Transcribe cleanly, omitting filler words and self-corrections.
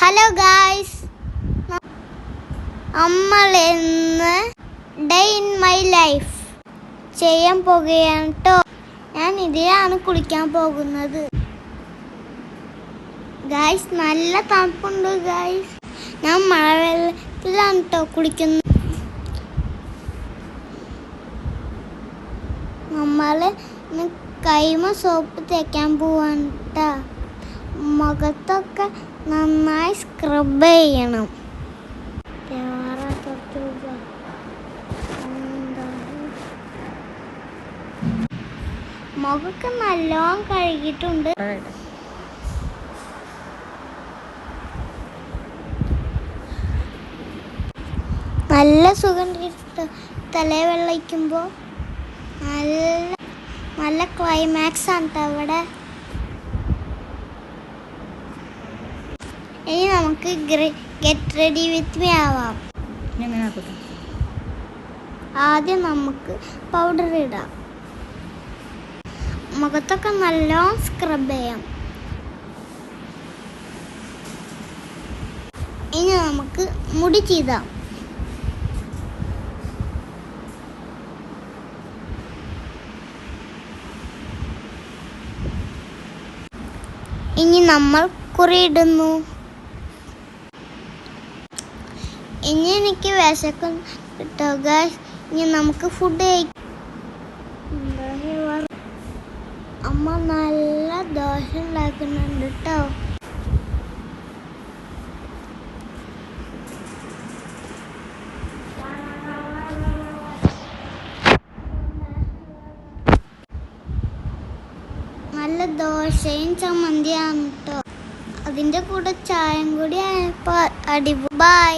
Hello guys, നമ്മൾ ഇന്ന് day in my life ചെയ്യാൻ പോകുകയാണ് കേട്ടോ. ഞാൻ ഇതിലാണ് കുളിക്കാൻ പോകുന്നത്. ഗായ്സ്, നല്ല തണുപ്പുണ്ട് ഗായ്സ്. ഞാൻ മഴവെള്ളത്തിലാണ് കേട്ടോ കുളിക്കുന്നത്. നമ്മൾ കൈമ സോപ്പ് തേക്കാൻ പോവാണ് കേട്ടോ. മുഖത്തൊക്കെ നന്നായി സ്ക്രബ് ചെയ്യണം. മുഖമൊക്കെ നല്ലോണം കഴുകിയിട്ടുണ്ട്. നല്ല സുഖം കിട്ടും തലേ വെള്ളയിക്കുമ്പോൾ. നല്ല ക്ലൈമാക്സ് ആണ് കേട്ടോ അവിടെ. ഇനി നമുക്ക് ഗെറ്റ് റെഡി വിത്ത് മീ ആവാം. ആദ്യം നമുക്ക് പൗഡർ ഇടാം. മുഖത്തൊക്കെ നല്ലോണം സ്ക്രബ് ചെയ്യാം. ഇനി നമുക്ക് മുടി ചെയ്താം. ഇനി നമ്മൾ കുറി ഇടുന്നു. ഇനി എനിക്ക് വിശക്കുന്നു കേട്ടോ ഗായ്സ്. ഇനി നമുക്ക് ഫുഡ് കഴിക്കാം. അമ്മ നല്ല ദോശ ഉണ്ടാക്കുന്നുണ്ട് കേട്ടോ. നല്ല ദോശയും ചമ്മന്തിയാണ് കേട്ടോ. അതിൻ്റെ കൂടെ ചായയും കൂടി ആയപ്പോൾ അടിപൊളി. ബൈ.